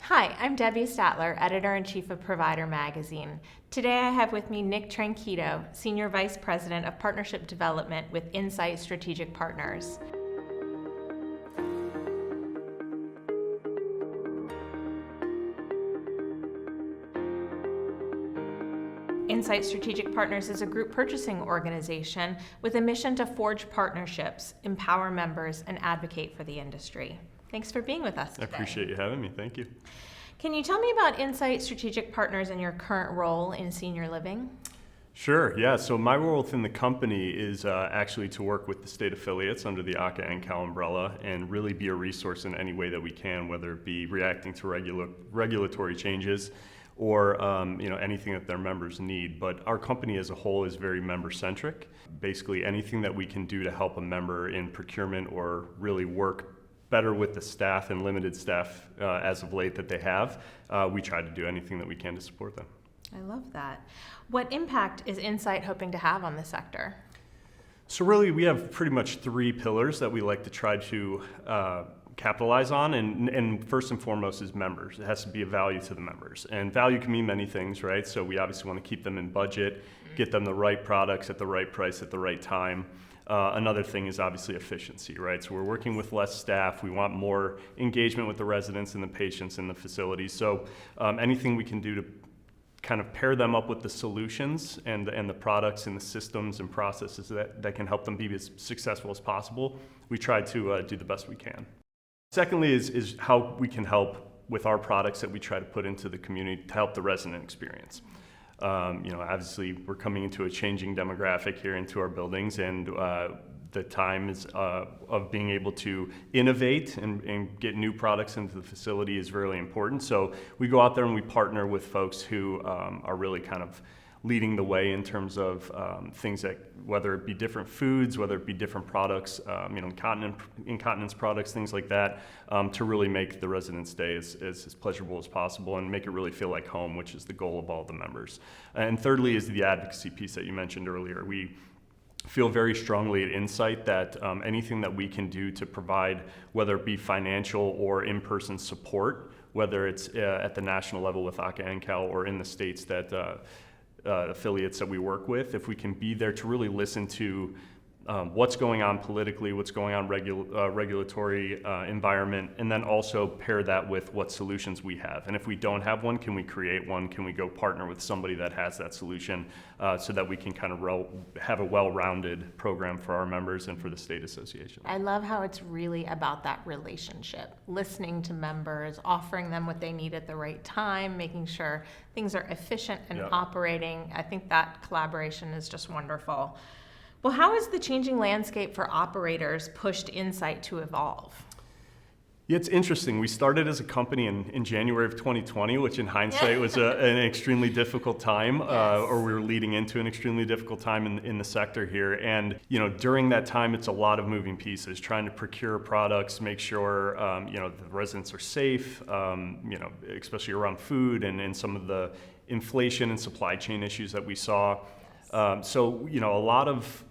Hi, I'm Debbie Stadtler, Editor-in-Chief of Provider Magazine. Today I have with me Nick Trankito, Senior Vice President of Partnership Development with Incite Strategic Partners. Incite Strategic Partners is a group purchasing organization with a mission to forge partnerships, empower members, and advocate for the industry. Thanks for being with us today. I appreciate you having me. Thank you. Can you tell me about Incite Strategic Partners and your current role in senior living? Sure, yeah. So my role within the company is actually to work with the state affiliates under the ACA-NCAL umbrella and really be a resource in any way that we can, whether it be reacting to regulatory changes or anything that their members need. But our company as a whole is very member-centric. Basically anything that we can do to help a member in procurement or really work better with the staff and limited staff as of late that they have, we try to do anything that we can to support them. I love that. What impact is Incite hoping to have on the sector? So really we have pretty much three pillars that we like to try to capitalize on, and first and foremost is members. It has to be a value to the members, and value can mean many things, right? So we obviously want to keep them in budget, get them the right products at the right price at the right time. Another thing is obviously efficiency, right? So we're working with less staff. We want more engagement with the residents and the patients in the facilities. So anything we can do to kind of pair them up with the solutions and the products and the systems and processes that can help them be as successful as possible, we try to do the best we can. Secondly is how we can help with our products that we try to put into the community to help the resident experience. Obviously we're coming into a changing demographic here into our buildings, and the time is of being able to innovate and get new products into the facility is really important. So we go out there and we partner with folks who are really kind of leading the way in terms of things that, whether it be different foods, whether it be different products, incontinence products, things like that, to really make the resident stay as pleasurable as possible and make it really feel like home, which is the goal of all the members. And thirdly is the advocacy piece that you mentioned earlier. We feel very strongly at Incite that anything that we can do to provide, whether it be financial or in-person support, whether it's at the national level with ACA-NCAL or in the states that affiliates that we work with, if we can be there to really listen to what's going on politically, what's going on regulatory environment, and then also pair that with what solutions we have. And if we don't have one, can we create one? Can we go partner with somebody that has that solution so that we can kind of have a well-rounded program for our members and for the state association? I love how it's really about that relationship, listening to members, offering them what they need at the right time, making sure things are efficient and operating. I think that collaboration is just wonderful. Well, how has the changing landscape for operators pushed Incite to evolve? Yeah, it's interesting. We started as a company in January of 2020, which in hindsight was an extremely difficult time, or we were leading into an extremely difficult time in the sector here. And during that time, it's a lot of moving pieces, trying to procure products, make sure the residents are safe, especially around food and some of the inflation and supply chain issues that we saw. So a lot of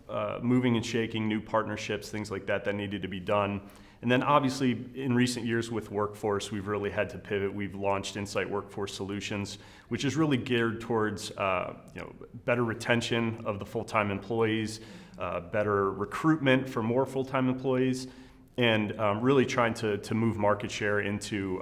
moving and shaking, new partnerships, things like that needed to be done. And then obviously in recent years with workforce, we've really had to pivot. We've launched Incite Workforce Solutions, which is really geared towards better retention of the full-time employees, better recruitment for more full-time employees, and really trying to move market share into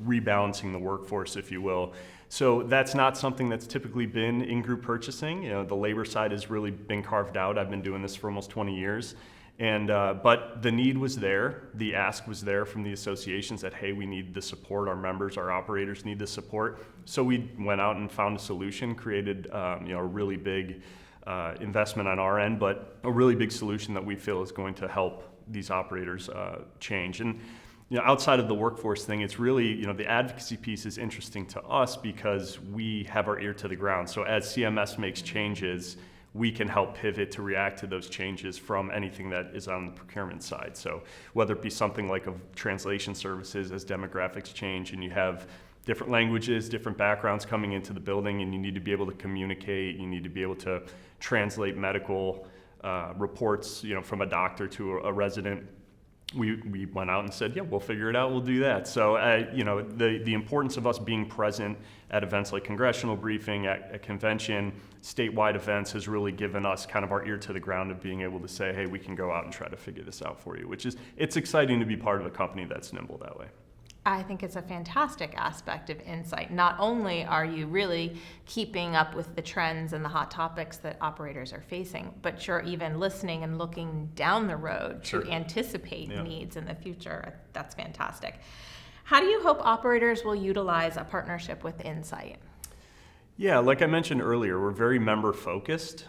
rebalancing the workforce, if you will. So that's not something that's typically been in group purchasing. The labor side has really been carved out. I've been doing this for almost 20 years. And but the need was there, the ask was there from the associations that, hey, we need the support, our members, our operators need the support. So we went out and found a solution, created a really big investment on our end, but a really big solution that we feel is going to help these operators change. And outside of the workforce thing, it's really, the advocacy piece is interesting to us because we have our ear to the ground. So as CMS makes changes, we can help pivot to react to those changes from anything that is on the procurement side. So whether it be something like of translation services as demographics change and you have different languages, different backgrounds coming into the building, and you need to be able to communicate, you need to be able to translate medical reports from a doctor to a resident. we went out and said, yeah, we'll figure it out, we'll do that. So, the importance of us being present at events like congressional briefing, at a convention, statewide events has really given us kind of our ear to the ground of being able to say, hey, we can go out and try to figure this out for you, it's exciting to be part of a company that's nimble that way. I think it's a fantastic aspect of Incite. Not only are you really keeping up with the trends and the hot topics that operators are facing, but you're even listening and looking down the road Sure. to anticipate needs in the future. That's fantastic. How do you hope operators will utilize a partnership with Incite? Yeah, like I mentioned earlier, we're very member focused.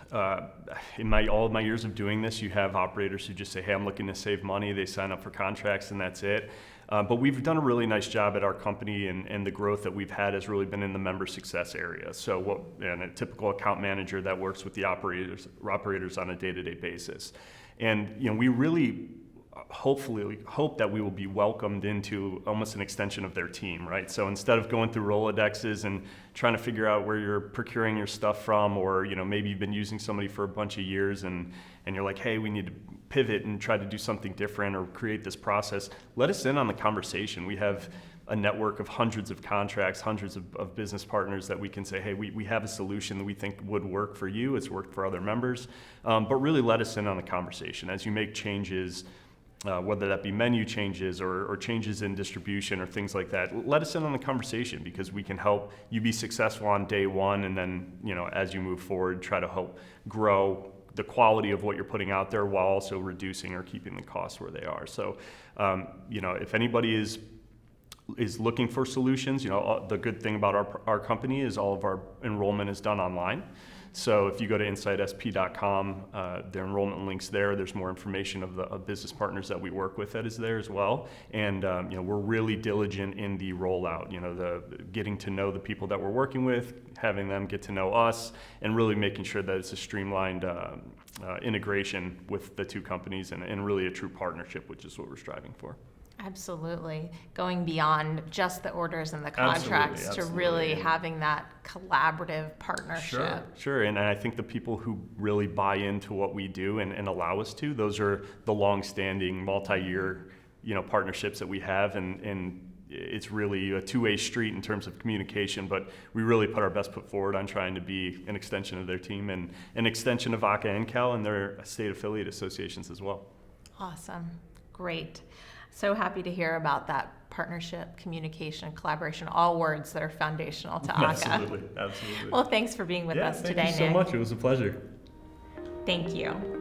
In all of my years of doing this, you have operators who just say, hey, I'm looking to save money. They sign up for contracts and that's it. But we've done a really nice job at our company, and the growth that we've had has really been in the member success area. So and a typical account manager that works with the operators on a day-to-day basis. And we really hopefully hope that we will be welcomed into almost an extension of their team, right? So instead of going through Rolodexes and trying to figure out where you're procuring your stuff from, or maybe you've been using somebody for a bunch of years and you're like, hey, we need to pivot and try to do something different or create this process, let us in on the conversation. We have a network of hundreds of contracts, hundreds of business partners that we can say, hey, we have a solution that we think would work for you, it's worked for other members, but really let us in on the conversation. As you make changes, whether that be menu changes or changes in distribution or things like that, let us in on the conversation, because we can help you be successful on day one, and then as you move forward, try to help grow the quality of what you're putting out there while also reducing or keeping the costs where they are. So, if anybody is looking for solutions, the good thing about our company is all of our enrollment is done online. So if you go to incitesp.com, their enrollment link's there. There's more information of business partners that we work with that is there as well. And we're really diligent in the rollout. The getting to know the people that we're working with, having them get to know us, and really making sure that it's a streamlined integration with the two companies and really a true partnership, which is what we're striving for. Absolutely. Going beyond just the orders and the contracts to really having that collaborative partnership. Sure. And I think the people who really buy into what we do and allow us to, those are the long-standing, multi-year, partnerships that we have. And it's really a two-way street in terms of communication, but we really put our best foot forward on trying to be an extension of their team and an extension of ACA and Cal and their state affiliate associations as well. Awesome. Great. So happy to hear about that partnership, communication, collaboration, all words that are foundational to ACA. Absolutely. Well, thanks for being with us today, Nick. Thank you so much. It was a pleasure. Thank you.